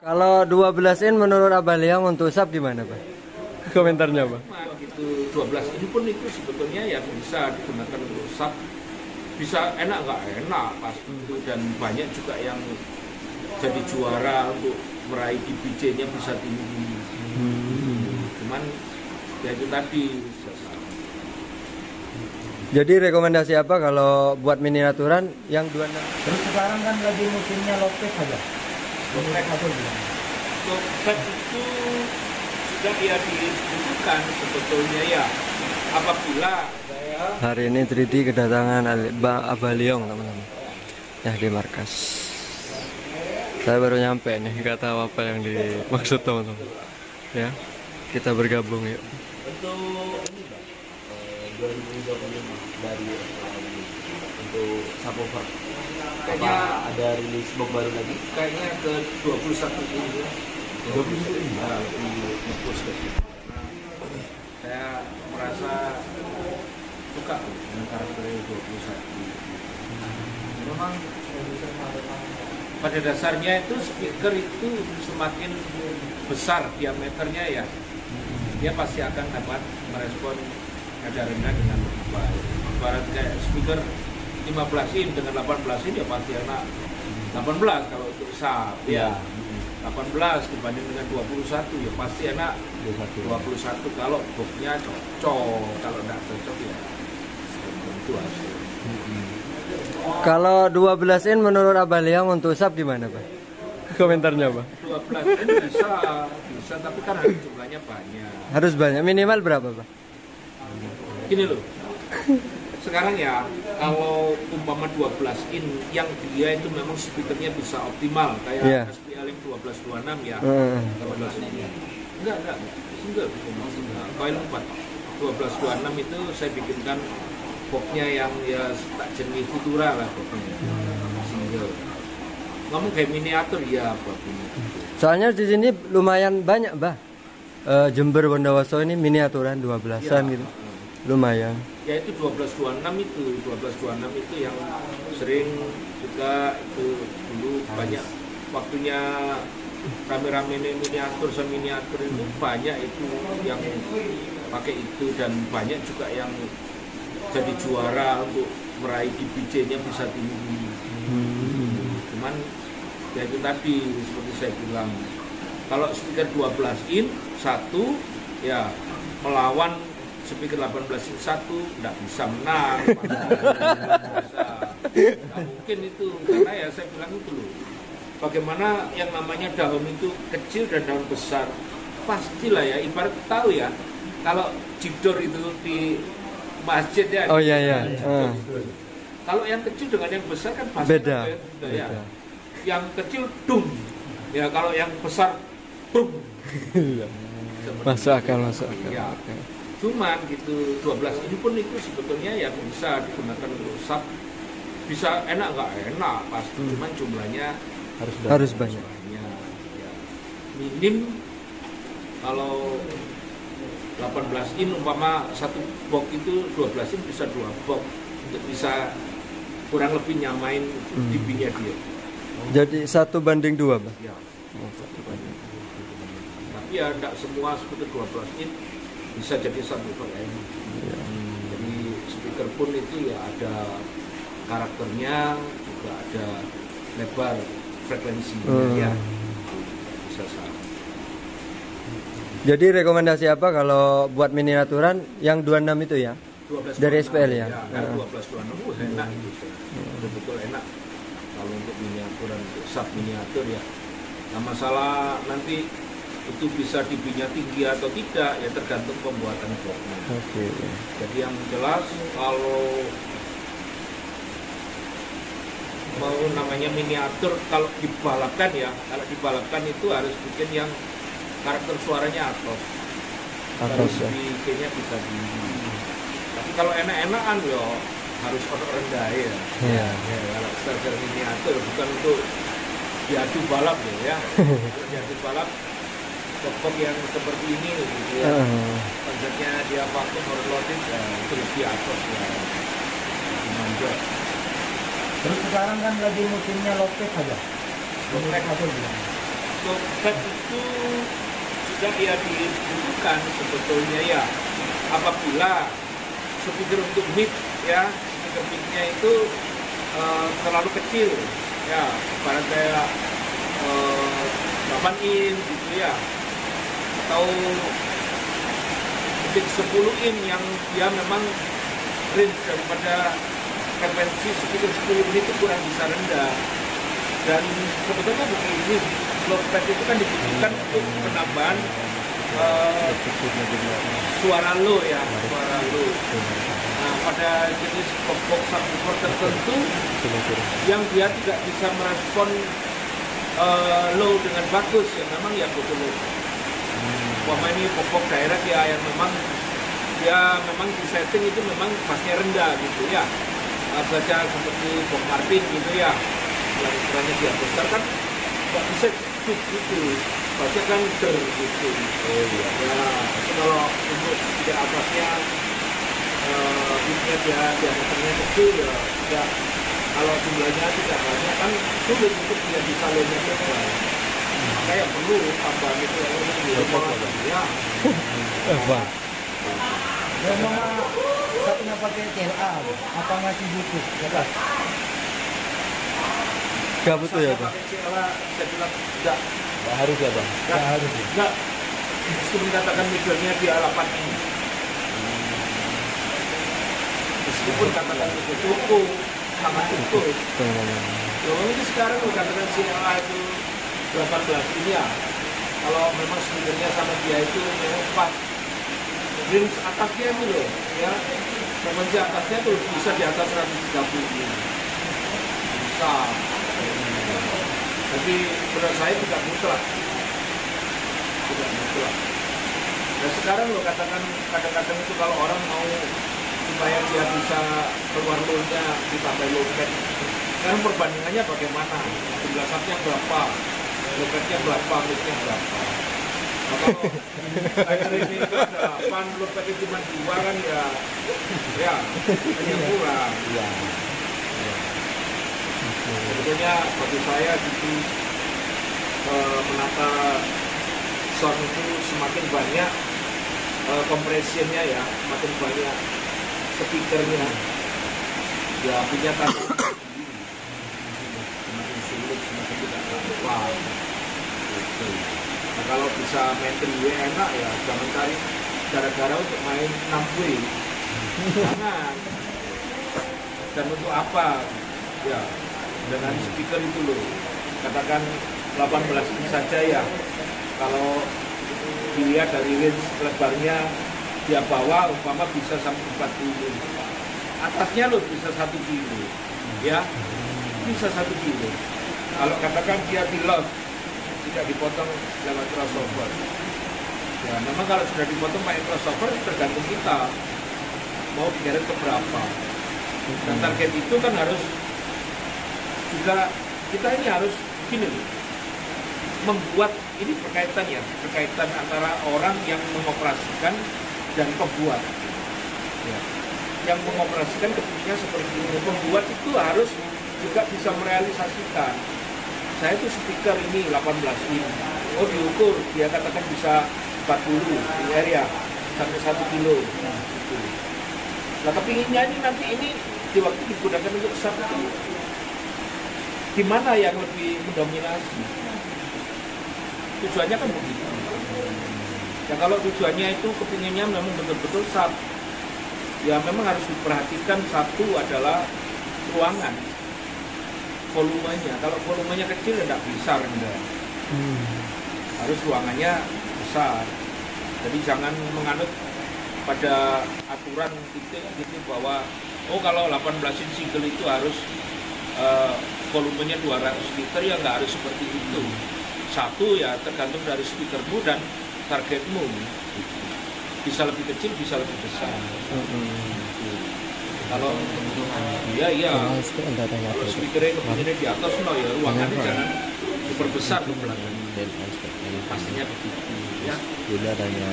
Kalau 12 in menurut Abah Liang untuk sub gimana, Pak? Komentarnya, Pak? Itu 12 ini pun itu sebetulnya ya bisa digunakan untuk sub. Bisa enak nggak enak pasti itu, dan banyak juga yang jadi juara untuk meraih DPJ-nya bisa tinggi. Cuman ya itu tadi. Jadi rekomendasi apa kalau buat miniaturan yang 26? Terus sekarang kan lagi musimnya lopek aja. Lopek atau gimana? Lopek itu sudah ya dibutuhkan sebetulnya ya. Apabila saya Hari ini 3D kedatangan Abah Liang, teman-teman. Ya, di markas. Saya baru nyampe nih, nggak tahu apa yang dimaksud, teman-teman. Ya, kita bergabung yuk. untuk ini Pak, 2025 dari untuk subwoofer. Kayaknya ada rilis box baru lagi. Kayaknya ke 21 ini ya. 21 ini. Nah, lebih fokus ke situ. Nah, saya merasa suka dengan karakter 21. Memang pada dasarnya itu speaker itu semakin besar diameternya ya, dia pasti akan dapat merespon nada rendah dengan lebih baik. Ibarat kayak speaker 15 in dengan 18 in ya pasti enak 18 kalau untuk sub ya. 18 dibanding dengan 21 ya pasti enak 21 kalau boxnya cocok. Kalau tidak cocok ya itu hasil. Kalau 12 in menurut Abah Liang untuk sub gimana, Pak? Komentarnya, Pak? 12 in bisa tapi kan harus jumlahnya banyak. Harus banyak, minimal berapa, Pak? Gini loh, sekarang ya kalau umpama 12 in yang dia itu memang speakernya bisa optimal kayak Yeah. SPL 1226 ya. 12 ini enggak single coil 4 1226 itu saya bikinkan boxnya yang ya tak jenis Futura lah boxnya single. Ngomong kayak miniatur ya buat ini. Soalnya di sini lumayan banyak, Bah. Jember Bondowoso ini miniaturan 12-an Ya, gitu. Lumayan. Ya itu 1226 itu yang sering juga itu dulu banyak waktunya rame-rame miniatur seminiatur itu banyak itu yang pakai itu, dan banyak juga yang jadi juara untuk meraih DPJ-nya bisa tinggi. Cuman ya itu tadi seperti saya bilang, kalau speaker 12 in satu ya melawan speaker 18 in satu tidak bisa menang. Nggak mungkin itu, karena ya saya bilang itu loh, bagaimana yang namanya daun itu kecil dan daun besar pastilah ya, ibarat tahu ya kalau jidor itu di masjid ya. Oh iya iya. Kalau yang kecil dengan yang besar kan pasti Beda. ya. Yang kecil dung, ya kalau yang besar brum. Masuk akal. Ya. Cuman gitu 12 ini pun itu sebetulnya ya bisa digunakan untuk sub. Bisa enak nggak enak pasti, cuman jumlahnya Harus banyak. Ya. Minim kalau 18 in umpama satu box itu 12 in bisa 2 box untuk bisa kurang lebih nyamain DB-nya dia. Jadi 1:2, Bah. Ya. Tapi ya tidak semua speaker 12 in bisa jadi subwoofer ini. Jadi speaker pun itu ya ada karakternya, juga ada lebar frekuensinya ya. Bisa sama. Jadi rekomendasi apa kalau buat miniaturan yang 26 itu ya? 12 Dari SPL ya? Kalau 1226 enak gitu. Betul-betul enak. Kalau untuk miniaturan, untuk sub miniatur ya. Nah, masalah nanti itu bisa DB-nya tinggi atau tidak ya tergantung pembuatan boxnya. Oke. Jadi yang jelas kalau mau namanya miniatur, kalau dibalapkan ya, kalau dibalapkan itu harus bikin yang karakter suaranya atos. Atos ya. Bikinnya bisa tinggi. Tapi kalau enak-enakan ya harus untuk rendah ya. Iya. Ya, kalau starter miniatur bukan untuk diadu balap ya. Kalau diadu balap box yang seperti ini gitu ya. Konsepnya dia vakum overloaded ya, terus di atas ya. Manjat. Terus sekarang kan lagi musimnya lopek aja. Lopek atau gimana? untuk pet itu sudah ya dibutuhkan sebetulnya ya, apabila speaker untuk mic ya, speaker mic-nya itu terlalu kecil ya, ibarat kayak 8 in gitu ya, atau mungkin 10 in yang dia memang range daripada frekuensi speaker 10 in itu kurang bisa rendah. Dan sebetulnya begini, low-pad itu kan dibutuhkan untuk penambahan suara low ya, suara low. Nah, pada jenis box subwoofer tertentu yang dia tidak bisa merespon low dengan bagus, ya memang ya butuh low. Umpama ini box direct ya, yang memang disetting itu memang bassnya rendah gitu ya, baca seperti Bob Martin gitu ya, yang istilahnya dia besar kan nggak bisa gitu, baca kan gitu. Oh iya. Ya, itu kalau untuk tidak atasnya bitnya diameternya kecil ya tidak, kalau jumlahnya tidak banyak kan sulit untuk dia bisa low-nya tebal. Makanya perlu tambahan itu ya. Wah. Dan mama satunya pakai CLA, apa masih butuh? Ya, Gak butuh ya bang? Pakai CLA, saya bilang enggak. Nggak harus ya bang. nggak harus. Enggak. Meskipun katakan middle-nya dia 8 ini. Meskipun katakan itu cukup, sangat cukup. Loh, ini sekarang katakan CLA itu 18 ini ya. Kalau memang speakernya sama dia itu memang pas. Range atasnya itu loh, ya. Frekuensi atasnya tuh bisa di atas 130 ini. Bisa. Tapi menurut saya tidak mutlak. Tidak mutlak. Nah sekarang lo katakan kadang-kadang itu kalau orang mau supaya dia bisa keluar low-nya ditambah low-pad, sekarang perbandingannya bagaimana? Jumlah subnya berapa? Low-padnya berapa? Mic-nya berapa? Nah, kalau ini ada 8, low-padnya cuma 2 kan ya hanya kurang. Iya. Sebetulnya bagi saya gitu, menata sound itu semakin banyak kompresinya ya, semakin banyak speakernya ya, punya tata semakin sulit, semakin tidak gampang gitu. Nah kalau bisa main 3W enak ya, jangan cari gara-gara untuk main 6W, jangan. Dan untuk apa ya dengan speaker itu loh, katakan 18 ini saja ya, kalau dilihat dari range lebarnya dia bawa umpama bisa sampai 40, atasnya loh bisa 1 kilo ya, bisa 1 kilo. Kalau katakan dia di loss, tidak dipotong lewat crossover ya, memang kalau sudah dipotong pakai crossover tergantung kita mau digeret ke berapa. Dan target itu kan harus juga, kita ini harus gini loh, membuat ini berkaitan antara orang yang mengoperasikan dan pembuat ya. Yang mengoperasikan kepentingan seperti ini, pembuat itu harus juga bisa merealisasikan, saya itu speaker ini 18 in, oh diukur dia katakan bisa 40 in area sampai 1 kilo gitu. Nah kepinginnya ini nanti ini di waktu digunakan untuk sub itu di mana yang lebih mendominasi, tujuannya kan begitu ya. Kalau tujuannya itu kepinginnya memang betul-betul sub ya, memang harus diperhatikan. Satu adalah ruangan, volumenya. Kalau volumenya kecil ya tidak bisa rendah, harus ruangannya besar. Jadi jangan menganut pada aturan gitu bahwa oh kalau 18 in single itu harus volumenya 200 liter, ya nggak harus seperti itu. Satu ya tergantung dari speakermu dan targetmu, bisa lebih kecil bisa lebih besar. Kalau iya kalau speakernya kepentingannya di atas, no ya ruangannya jangan super besar ke belakang, pastinya begitu ya. Jadi adanya